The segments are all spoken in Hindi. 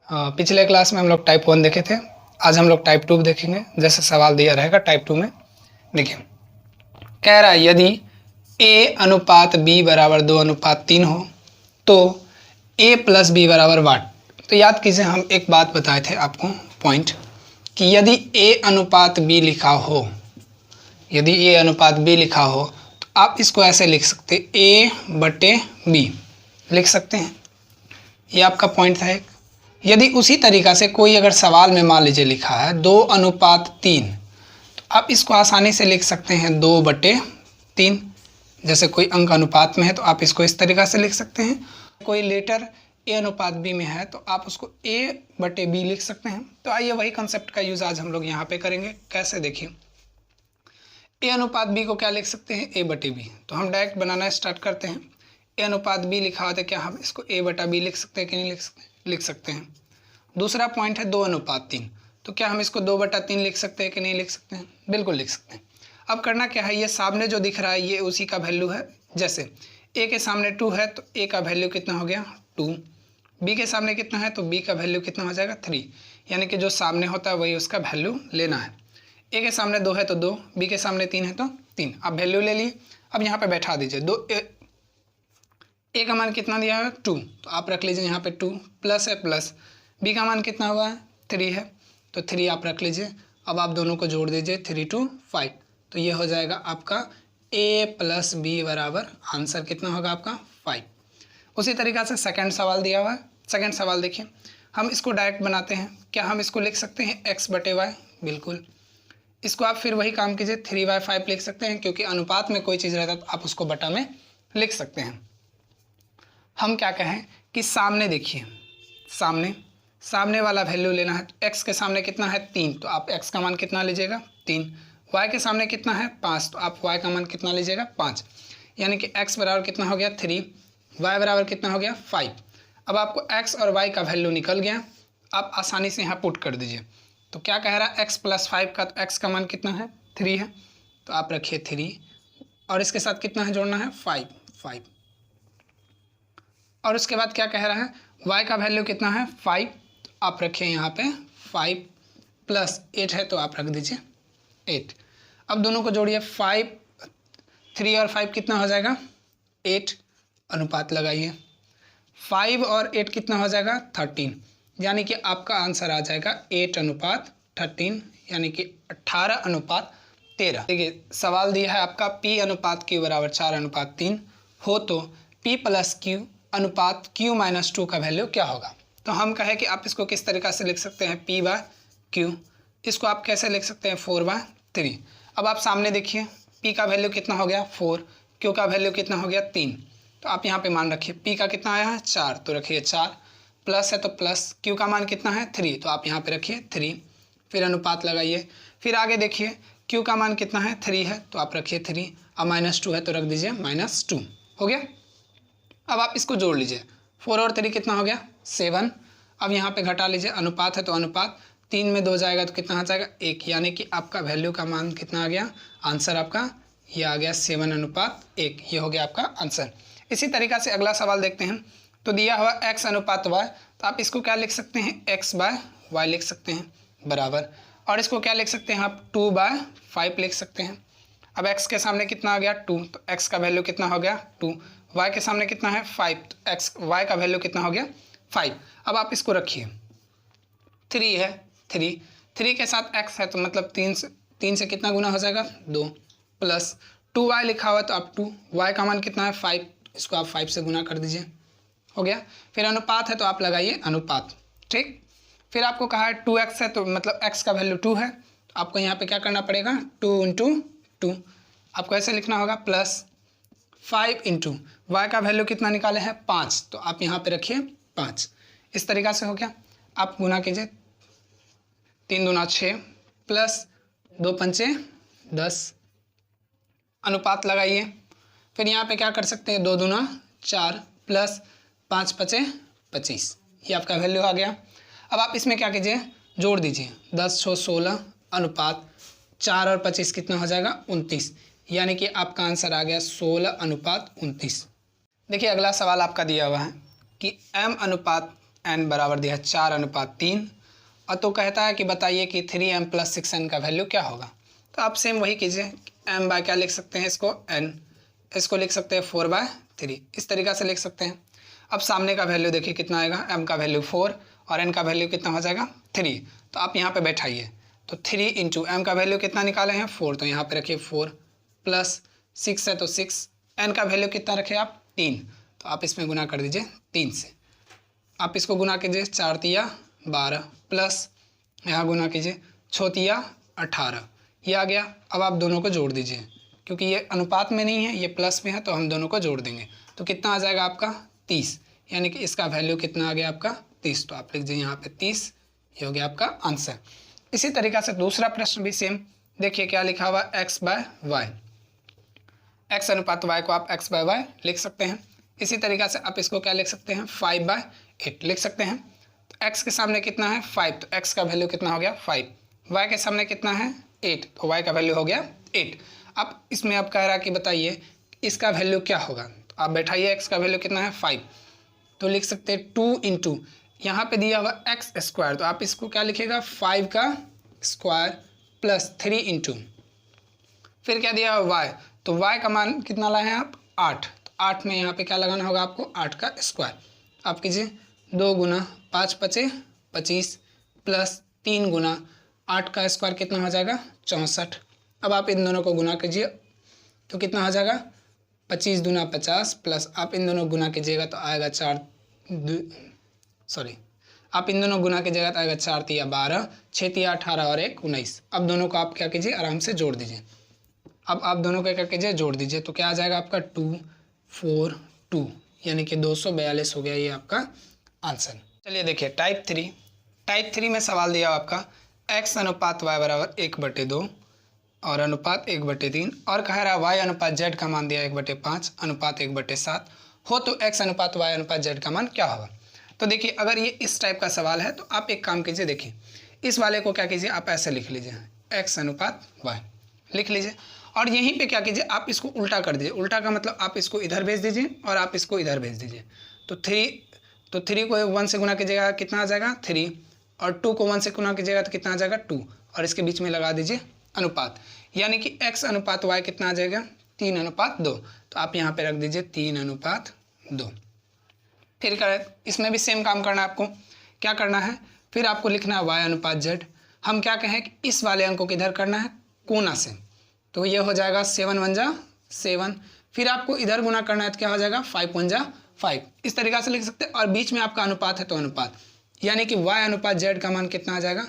पिछले क्लास में हम लोग टाइप 1 देखे थे, आज हम लोग टाइप 2 देखेंगे। जैसे सवाल दिया रहेगा टाइप 2 में, देखिए कह रहा है यदि a अनुपात b बराबर 2:3 हो तो a प्लस बी बराबर वाट। तो याद कीजिए, हम एक बात बताए थे आपको पॉइंट कि यदि a अनुपात b लिखा हो, यदि a अनुपात b लिखा हो तो आप इसको ऐसे लिख सकते a/b लिख सकते हैं। ये आपका पॉइंट था एक। यदि उसी तरीक़ा से कोई अगर सवाल में मान लीजिए लिखा है 2:3 तो आप इसको आसानी से लिख सकते हैं 2/3। जैसे कोई अंक अनुपात में है तो आप इसको इस तरीक़ा से लिख सकते हैं। कोई लेटर a अनुपात b में है तो आप उसको a/b लिख सकते हैं। तो आइए वही कंसेप्ट का यूज़ आज हम लोग यहाँ पे करेंगे। कैसे, देखिए a अनुपात b को क्या लिख सकते हैं, a/b। तो हम डायरेक्ट बनाना स्टार्ट करते हैं। a अनुपात b लिखा होता है, क्या हम इसको a/b लिख सकते हैं कि नहीं लिख सकते हैं। दूसरा पॉइंट है 2:3, तो क्या हम इसको 2/3 लिख सकते हैं कि नहीं लिख सकते हैं, बिल्कुल लिख सकते हैं। अब करना क्या है, ये सामने जो दिख रहा है ये उसी का वैल्यू है। जैसे a के सामने 2 है तो a का वैल्यू कितना हो गया 2, b के सामने कितना है तो b का वैल्यू कितना हो जाएगा 3। यानी कि जो सामने होता है वही उसका वैल्यू लेना है। a के सामने 2 है तो 2, b के सामने 3 है तो 3। आप वैल्यू ले लिए। अब यहाँ पे बैठा दीजिए। a का मान कितना दिया है 2, तो आप रख लीजिए यहाँ पे 2 प्लस है प्लस b का मान कितना हुआ है 3 है तो 3 आप रख लीजिए। अब आप दोनों को जोड़ दीजिए 3 2 5, तो ये हो जाएगा आपका a प्लस बी बराबर आंसर कितना होगा आपका 5। उसी तरीक़ा से सेकंड सवाल दिया हुआ है। सेकंड सवाल देखिए, हम इसको डायरेक्ट बनाते हैं। क्या हम इसको लिख सकते हैं x/y, बिल्कुल। इसको आप फिर वही काम कीजिए 3/5 लिख सकते हैं, क्योंकि अनुपात में कोई चीज़ रहता है तो आप उसको बटा में लिख सकते हैं। हम क्या कहें कि सामने देखिए, सामने वाला वैल्यू लेना है। x के सामने कितना है 3, तो आप x का मान कितना लीजिएगा 3। y के सामने कितना है 5, तो आप y का मान कितना लीजिएगा 5। यानी कि x बराबर कितना हो गया 3, y बराबर कितना हो गया 5। अब आपको x और y का वैल्यू निकल गया, आप आसानी से यहाँ पुट कर दीजिए। तो क्या कह रहा है x + 5 का, तो x का मान कितना है 3 है, तो आप रखिए 3 और इसके साथ कितना है जोड़ना है 5। और उसके बाद क्या कह रहा है y का वैल्यू कितना है 5, तो आप रखिए यहाँ पे 5 + 8 है तो आप रख दीजिए 8। अब दोनों को जोड़िए 5, 3 और 5 कितना हो जाएगा 8, अनुपात लगाइए। 5 और 8 कितना हो जाएगा 13, यानी कि आपका आंसर आ जाएगा 8:13, यानी कि 18:13। देखिए सवाल दिया है आपका p अनुपात q बराबर 4:3 हो तो p + q अनुपात q - 2 का वैल्यू क्या होगा। तो हम कहें कि आप इसको किस तरीक़ा से लिख सकते हैं p/q। इसको आप कैसे लिख सकते हैं 4/3। अब आप सामने देखिए p का वैल्यू कितना हो गया 4, q का वैल्यू कितना हो गया 3, तो आप यहाँ पे मान रखिए p का कितना आया है 4, तो रखिए 4 प्लस है तो प्लस, q का मान कितना है 3, तो आप यहाँ पे रखिए 3, फिर अनुपात लगाइए। फिर आगे देखिए q का मान कितना है 3 है, तो आप रखिए 3, अब -2 है तो रख दीजिए -2, हो गया। अब आप इसको जोड़ लीजिए, 4 और 3 कितना हो गया 7। अब यहाँ पे घटा लीजिए, अनुपात है तो अनुपात 3 में 2 जाएगा तो कितना आ जाएगा 1, यानी कि आपका वैल्यू का मान कितना आ गया, आंसर आपका ये आ गया 7:1। ये हो गया आपका आंसर। इसी तरीक़ा से अगला सवाल देखते हैं। तो दिया हुआ x अनुपात y, तो आप इसको क्या लिख सकते हैं x/y लिख सकते हैं बराबर, और इसको क्या लिख सकते हैं आप 2/5 लिख सकते हैं। अब x के सामने कितना आ गया 2, तो x का वैल्यू कितना हो गया 2, y के सामने कितना है 5, तो y का वैल्यू कितना हो गया 5। अब आप इसको रखिए 3 है 3 के साथ x है तो मतलब 3 से कितना गुना हो जाएगा 2, प्लस 2y लिखा हुआ है तो आप 2, y का मान कितना है 5, इसको आप 5 से गुना कर दीजिए, हो गया। फिर अनुपात है तो आप लगाइए अनुपात, ठीक। फिर आपको कहा है 2x है तो मतलब x का वैल्यू 2 है, तो आपको यहाँ पे क्या करना पड़ेगा 2 × 2, आपको ऐसे लिखना होगा प्लस 5 × y का वैल्यू कितना निकाले हैं 5, तो आप यहाँ पे रखिए 5। इस तरीक़ा से हो गया। आप गुना कीजिए 3 दूना 6 प्लस 2 पंचे 10, अनुपात लगाइए। फिर यहाँ पे क्या कर सकते हैं 2 दूना 4 प्लस 5 पचे 25, ये आपका वैल्यू आ गया। अब आप इसमें क्या कीजिए जोड़ दीजिए 10 6 16, अनुपात 4 और 25 कितना हो जाएगा 29, यानी कि आपका आंसर आ गया 16:29। देखिए अगला सवाल आपका दिया हुआ है कि m अनुपात n बराबर दिया है 4:3। और तो कहता है कि बताइए कि 3m + 6n का वैल्यू क्या होगा। तो आप सेम वही कीजिए, m बाय क्या लिख सकते हैं इसको, n, इसको लिख सकते हैं 4/3, इस तरीक़ा से लिख सकते हैं। अब सामने का वैल्यू देखिए कितना आएगा, m का वैल्यू 4 और n का वैल्यू कितना हो जाएगा 3। तो आप यहाँ पे बैठाइए, तो 3 इंटू m का वैल्यू कितना निकाले हैं 4, तो यहाँ पे रखिए 4 प्लस 6 है तो 6, n का वैल्यू कितना रखे आप 3, तो आप इसमें गुना कर दीजिए 3 से। आप इसको गुना कीजिए 4 तिया 12 प्लस यहाँ गुना कीजिए 6 तिया 18, ये आ गया। अब आप दोनों को जोड़ दीजिए, क्योंकि ये अनुपात में नहीं है, ये प्लस में है, तो हम दोनों को जोड़ देंगे तो कितना आ जाएगा आपका 30, यानी कि इसका वैल्यू कितना आ गया आपका 30। तो आप लिख दीजिए यहाँ पे 30, ये हो गया आपका आंसर। इसी तरीक़ा से दूसरा प्रश्न भी सेम, देखिए क्या लिखा हुआ x/y, x अनुपात y को आप x/y लिख सकते हैं। इसी तरीक़ा से आप इसको क्या लिख सकते हैं 5/8 लिख सकते हैं। तो x के सामने कितना है 5, तो x का वैल्यू कितना हो गया 5, y के सामने कितना है 8, तो y का वैल्यू हो गया 8। अब इसमें आप कह रहा कि बताइए इसका वैल्यू क्या होगा, तो आप बैठाइए x का वैल्यू कितना है 5, तो लिख सकते हैं 2 इंटू यहाँ पर दिया हुआ x², तो आप इसको क्या लिखेगा 5 का स्क्वायर प्लस 3 इंटू फिर क्या दिया हुआ y, तो y का मान कितना लाए हैं आप 8, तो 8 में यहाँ पे क्या लगाना होगा आपको 8 का स्क्वायर। आप कीजिए 2 गुना 5 × 5 = 25 प्लस 3 गुना 8 का स्क्वायर कितना हो जाएगा 64। अब आप इन दोनों को गुना कीजिए तो कितना हो जाएगा 25 दूना 50 प्लस आप इन दोनों गुना कीजिएगा तो आएगा 4 तिया 12, 6 तिया 18 और 1 19। अब दोनों को आप क्या कीजिए आराम से जोड़ दीजिए। अब आप दोनों को क्या कीजिए जोड़ दीजिए, तो क्या आ जाएगा आपका 2 4 2, यानी कि 242 हो गया ये आपका आंसर। चलिए देखिए टाइप 3 में सवाल दिया आपका x अनुपात y बराबर 1/2 और अनुपात 1/3 और कह रहा है y अनुपात z का मान दिया 1/5 अनुपात 1/7 हो तो x अनुपात y अनुपात z का मान क्या होगा। तो देखिए अगर ये इस टाइप का सवाल है तो आप एक काम कीजिए, देखिए इस वाले को क्या कीजिए आप ऐसे लिख लीजिए x अनुपात y लिख लीजिए और यहीं पे क्या कीजिए आप इसको उल्टा कर दीजिए। उल्टा का मतलब आप इसको इधर भेज दीजिए और आप इसको इधर भेज दीजिए। तो 3 को 1 से गुना कीजिएगा कितना आ जाएगा 3 और 2 को 1 से गुना कीजिएगा तो कितना आ जाएगा 2 और इसके बीच में लगा दीजिए अनुपात, यानी कि x अनुपात y कितना आ जाएगा 3:2। तो आप यहाँ पे रख दीजिए 3:2। फिर इसमें भी सेम काम करना है आपको। क्या करना है फिर आपको लिखना है y अनुपात z। हम क्या कहें कि इस वाले अंक को किधर करना है कोना से, तो ये हो जाएगा 7 × 1 = 7। फिर आपको इधर गुना करना है तो क्या हो जाएगा 5 × 1 = 5। इस तरीक़ा से लिख सकते हैं और बीच में आपका अनुपात है तो अनुपात, यानी कि y अनुपात z का मान कितना आ जाएगा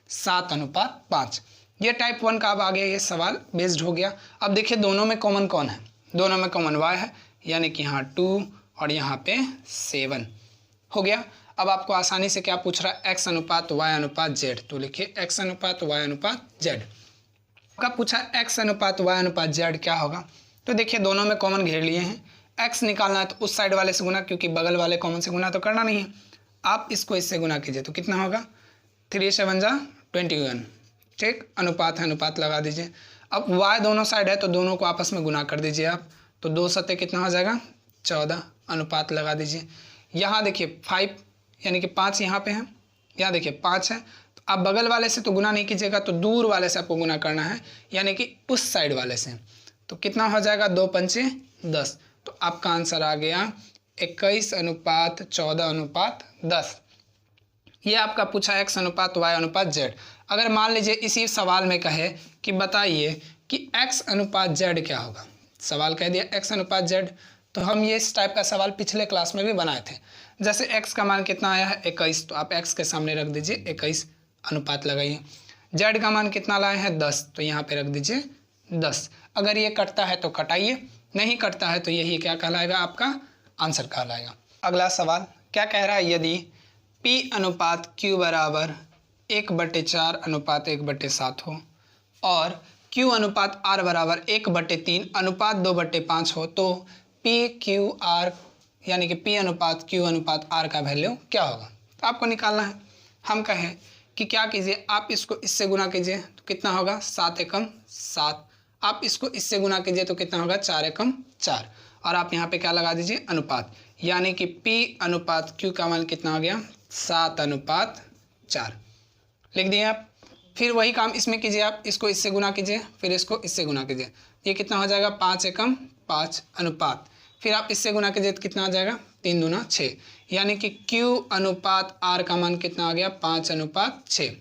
7:5। ये टाइप 1 का अब आ गया, ये सवाल बेस्ड हो गया। अब देखिए दोनों में कॉमन कौन है, दोनों में कॉमन y है, यानी कि यहाँ 2 और यहाँ पे 7 हो गया। अब आपको आसानी से क्या पूछ रहा है x अनुपात y अनुपात z, तो लिखिए x अनुपात y अनुपात z। कब पूछा x अनुपात y अनुपात z क्या होगा, तो देखिए दोनों में कॉमन घेर लिए हैं। x निकालना है तो उस साइड वाले से गुना, क्योंकि बगल वाले कॉमन से गुना तो करना नहीं है। आप इसको इससे गुना कीजिए तो कितना होगा 3 × 7 = 21। ठीक, अनुपात है अनुपात लगा दीजिए। अब y दोनों साइड है तो दोनों को आपस में गुना कर दीजिए आप, तो 2 सत्ते कितना हो जाएगा 14, अनुपात लगा दीजिए। यहाँ देखिए 5 यानी कि 5 यहाँ पे है, यहाँ देखिए 5 है, तो आप बगल वाले से तो गुना नहीं कीजिएगा, तो दूर वाले से आपको गुना करना है, यानी कि उस साइड वाले से। तो कितना हो जाएगा 2 × 5 = 10। तो आपका आंसर आ गया 21:14:10। ये आपका पूछा x अनुपात y अनुपात z। अगर मान लीजिए इसी सवाल में कहे कि बताइए कि x अनुपात z क्या होगा, सवाल कह दिया x अनुपात z, तो हम ये इस टाइप का सवाल पिछले क्लास में भी बनाए थे। जैसे x का मान कितना आया है 21, तो आप x के सामने रख दीजिए 21, अनुपात लगाइए। z का मान कितना लाए हैं 10, तो यहाँ पे रख दीजिए 10। अगर ये कटता है तो कटाइए, नहीं कटता है तो यही क्या कहलाएगा आपका आंसर कहलाएगा। अगला सवाल क्या कह रहा है, यदि p अनुपात q बराबर 1/4 अनुपात 1/7 हो और q अनुपात r बराबर 1/3 अनुपात 2/5 हो तो PQR यानी कि P अनुपात Q अनुपात R का वैल्यू क्या होगा। तो आपको निकालना है। हम कहें कि क्या कीजिए आप इसको इससे गुना कीजिए तो कितना होगा 7 × 7। आप इसको इससे गुना कीजिए तो कितना होगा 4 × 4 और आप यहाँ पे क्या लगा दीजिए अनुपात, यानी कि P अनुपात Q का मान कितना हो गया 7:4 लिख दिए आप। फिर वही काम इसमें कीजिए आप, इसको इससे गुना कीजिए, फिर इसको इससे गुना कीजिए, ये कितना हो जाएगा 5 एकम 5 अनुपात, फिर आप इससे गुना कीजिए तो कितना आ जाएगा 3 दूना 6, यानी कि Q अनुपात R का मान कितना आ गया 5:6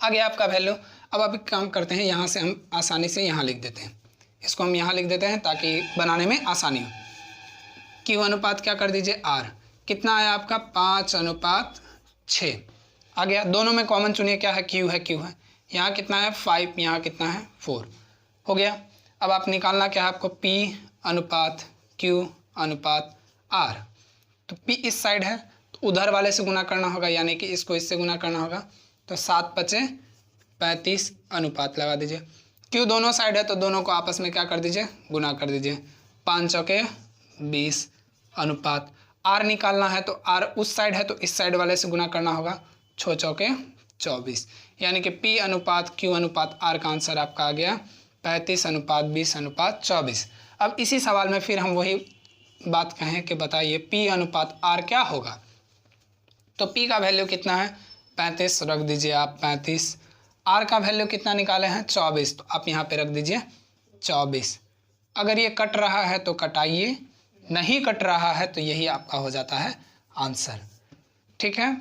आ गया आपका वैल्यू। अब आप एक काम करते हैं, यहाँ से हम आसानी से यहाँ लिख देते हैं, इसको हम यहाँ लिख देते हैं ताकि बनाने में आसानी हो। Q अनुपात क्या कर दीजिए R, कितना आया आपका 5:6 आ गया। दोनों में कॉमन चुनिए, क्या है Q है, Q है, यहाँ कितना है 5, यहाँ कितना है 4 हो गया। अब आप निकालना क्या है आपको P अनुपात Q अनुपात R, तो P इस साइड है तो उधर वाले से गुना करना होगा, यानी कि इसको इससे गुना करना होगा, तो 7×5 = 35 अनुपात लगा दीजिए। Q दोनों साइड है तो दोनों को आपस में क्या कर दीजिए गुना कर दीजिए, 5×4 = 20 अनुपात। R निकालना है तो R उस साइड है तो इस साइड वाले से गुना करना होगा, 6×4 = 24, यानी कि P अनुपात Q अनुपात R का आंसर आपका आ गया 35:20:24। अब इसी सवाल में फिर हम वही बात कहें कि बताइए P अनुपात R क्या होगा, तो P का वैल्यू कितना है 35 रख दीजिए आप 35, R का वैल्यू कितना निकाले हैं 24, तो आप यहाँ पे रख दीजिए 24। अगर ये कट रहा है तो कटाइए, नहीं कट रहा है तो यही आपका हो जाता है आंसर। ठीक है,